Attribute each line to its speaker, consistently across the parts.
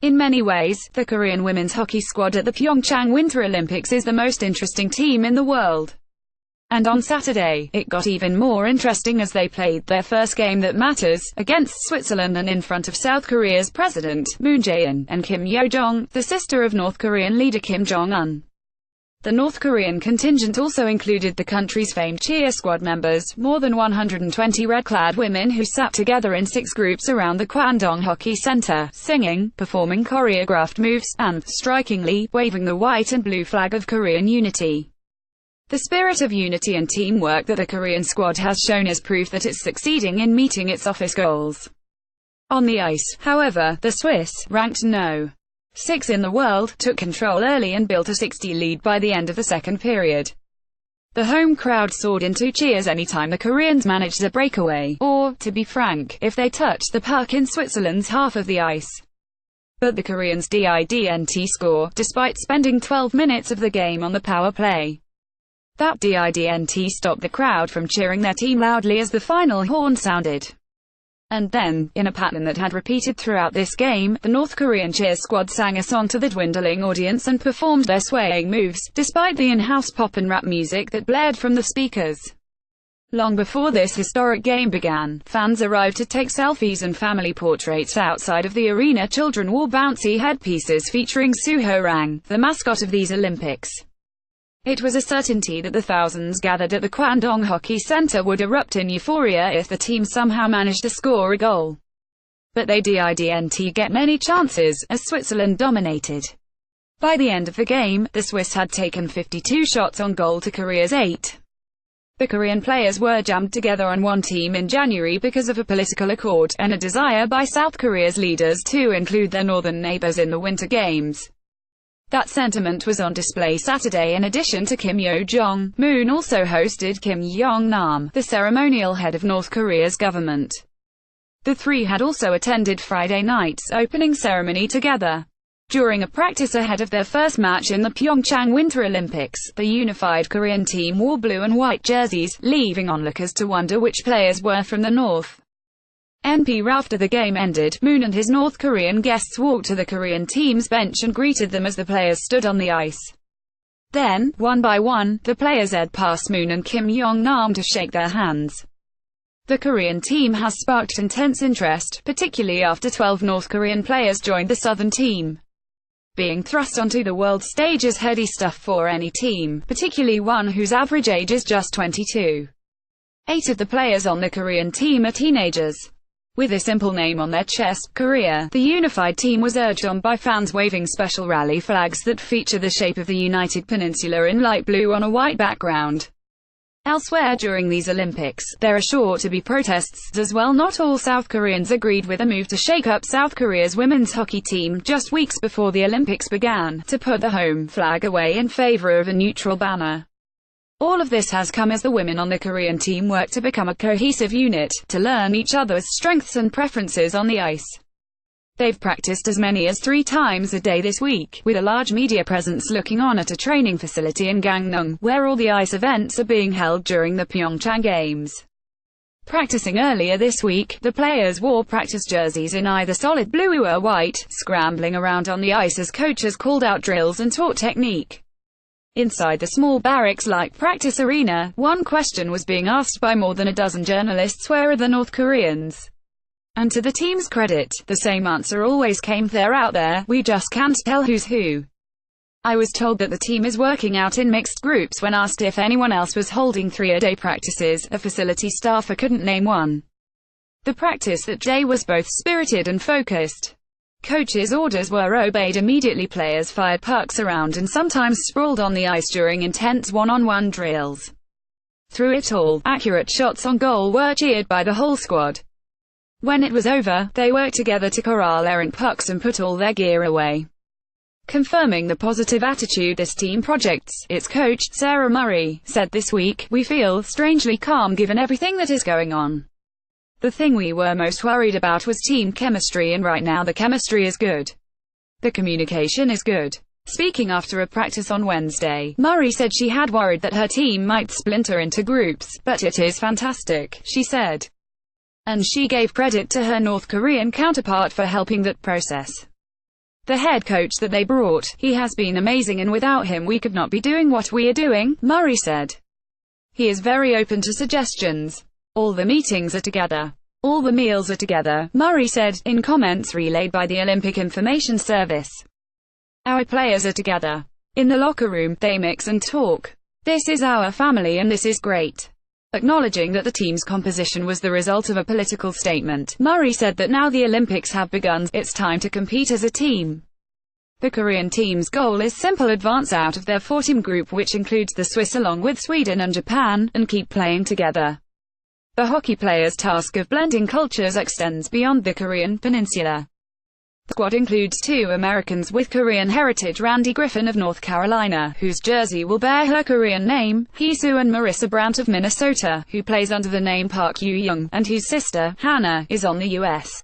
Speaker 1: In many ways, the Korean women's hockey squad at the Pyeongchang Winter Olympics is the most interesting team in the world. And on Saturday, it got even more interesting as they played their first game that matters, against Switzerland and in front of South Korea's President, Moon Jae-in, and Kim Yo-jong, the sister of North Korean leader Kim Jong-un. The North Korean contingent also included the country's famed cheer squad members, more than 120 red-clad women who sat together in 6 groups around the Kwangdong Hockey Center, singing, performing choreographed moves, and, strikingly, waving the white and blue flag of Korean unity. The spirit of unity and teamwork that the Korean squad has shown is proof that it's succeeding in meeting its office goals. On the ice, however, the Swiss, ranked No. 6 in the world, took control early and built a 60 lead by the end of the second period. The home crowd soared into cheers anytime the Koreans managed a breakaway, or, to be frank, if they touched the puck in Switzerland's half of the ice. But the Koreans didn't score, despite spending 12 minutes of the game on the power play. That didn't stop the crowd from cheering their team loudly as the final horn sounded. And then, in a pattern that had repeated throughout this game, the North Korean cheer squad sang a song to the dwindling audience and performed their swaying moves, despite the in-house pop and rap music that blared from the speakers. Long before this historic game began, fans arrived to take selfies and family portraits outside of the arena. Children wore bouncy headpieces featuring Suho-rang, the mascot of these Olympics. It was a certainty that the thousands gathered at the Kwangdong Hockey Center would erupt in euphoria if the team somehow managed to score a goal. But they didn't get many chances, as Switzerland dominated. By the end of the game, the Swiss had taken 52 shots on goal to Korea's 8. The Korean players were jammed together on one team in January because of a political accord, and a desire by South Korea's leaders to include their northern neighbors in the Winter Games. That sentiment was on display Saturday. In addition to Kim Yo-jong, Moon also hosted Kim Yong-nam, the ceremonial head of North Korea's government. The three had also attended Friday night's opening ceremony together. During a practice ahead of their first match in the Pyeongchang Winter Olympics, the unified Korean team wore blue and white jerseys, leaving onlookers to wonder which players were from the north. After the game ended, Moon and his North Korean guests walked to the Korean team's bench and greeted them as the players stood on the ice. Then, one by one, the players edged past Moon and Kim Yong-nam to shake their hands. The Korean team has sparked intense interest, particularly after 12 North Korean players joined the southern team. Being thrust onto the world stage is heady stuff for any team, particularly one whose average age is just 22. 8 of the players on the Korean team are teenagers. With a simple name on their chest, Korea, the unified team was urged on by fans waving special rally flags that feature the shape of the United Peninsula in light blue on a white background. Elsewhere during these Olympics, there are sure to be protests as well. Not all South Koreans agreed with a move to shake up South Korea's women's hockey team just weeks before the Olympics began, to put the home flag away in favor of a neutral banner. All of this has come as the women on the Korean team work to become a cohesive unit, to learn each other's strengths and preferences on the ice. They've practiced as many as 3 times a day this week, with a large media presence looking on at a training facility in Gangneung, where all the ice events are being held during the Pyeongchang Games. Practicing earlier this week, the players wore practice jerseys in either solid blue or white, scrambling around on the ice as coaches called out drills and taught technique. Inside the small barracks-like practice arena, one question was being asked by more than a dozen journalists: where are the North Koreans? And to the team's credit, the same answer always came: they're out there, we just can't tell who's who. I was told that the team is working out in mixed groups. When asked if anyone else was holding 3-a-day practices, a facility staffer couldn't name one. The practice that day was both spirited and focused. Coaches' orders were obeyed immediately. Players fired pucks around and sometimes sprawled on the ice during intense one-on-one drills. Through it all, accurate shots on goal were cheered by the whole squad. When it was over, they worked together to corral errant pucks and put all their gear away. Confirming the positive attitude this team projects, its coach, Sarah Murray, said this week, "We feel strangely calm given everything that is going on. The thing we were most worried about was team chemistry, and right now the chemistry is good. The communication is good." Speaking after a practice on Wednesday, Murray said she had worried that her team might splinter into groups, but it is fantastic, she said. And she gave credit to her North Korean counterpart for helping that process. the head coach that they brought. He has been amazing and without him we could not be doing what we are doing, Murray said. He is very open to suggestions. All the meetings are together. All the meals are together, Murray said, in comments relayed by the Olympic Information Service. Our players are together. In the locker room, they mix and talk. This is our family and this is great. Acknowledging that the team's composition was the result of a political statement, Murray said that now the Olympics have begun, it's time to compete as a team. The Korean team's goal is simple: advance out of their 4-team group, which includes the Swiss along with Sweden and Japan, and keep playing together. The hockey players' task of blending cultures extends beyond the Korean peninsula. The squad includes 2 Americans with Korean heritage: Randy Griffin of North Carolina, whose jersey will bear her Korean name, Hee-soo, and Marissa Brandt of Minnesota, who plays under the name Park Yu-young, and whose sister, Hannah, is on the U.S.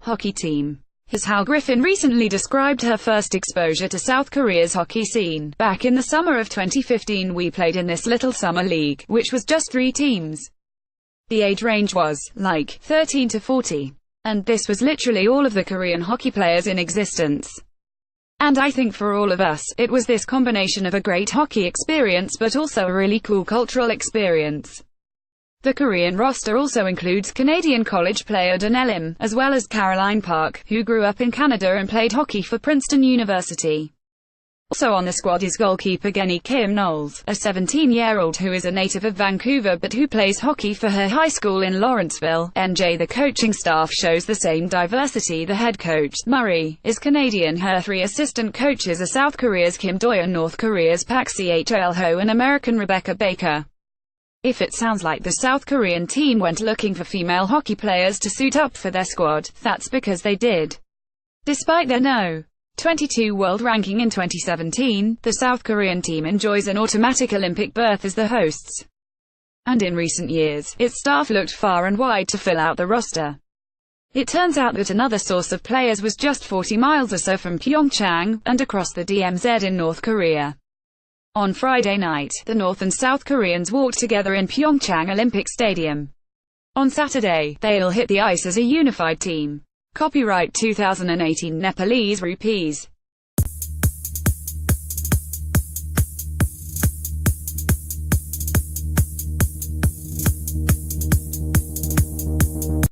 Speaker 1: hockey team. Here's how Griffin recently described her first exposure to South Korea's hockey scene. Back in the summer of 2015 we played in this little summer league, which was just 3 teams. The age range was, like, 13 to 40. And this was literally all of the Korean hockey players in existence. And I think for all of us, it was this combination of a great hockey experience but also a really cool cultural experience. The Korean roster also includes Canadian college player Donnell Im, as well as Caroline Park, who grew up in Canada and played hockey for Princeton University. Also on the squad is goalkeeper Genny Kim Knowles, a 17-year-old who is a native of Vancouver but who plays hockey for her high school in Lawrenceville, NJ. The coaching staff shows the same diversity. The head coach, Murray, is Canadian. Her 3 assistant coaches are South Korea's Kim Do-yeon, North Korea's Pak Chol-ho, and American Rebecca Baker. If it sounds like the South Korean team went looking for female hockey players to suit up for their squad, that's because they did. Despite their No. 22 world ranking in 2017, the South Korean team enjoys an automatic Olympic berth as the hosts. And in recent years, its staff looked far and wide to fill out the roster. It turns out that another source of players was just 40 miles or so from Pyeongchang, and across the DMZ in North Korea. On Friday night, the North and South Koreans walked together in Pyeongchang Olympic Stadium. On Saturday, they'll hit the ice as a unified team. Copyright 2018 Nepalese rupees.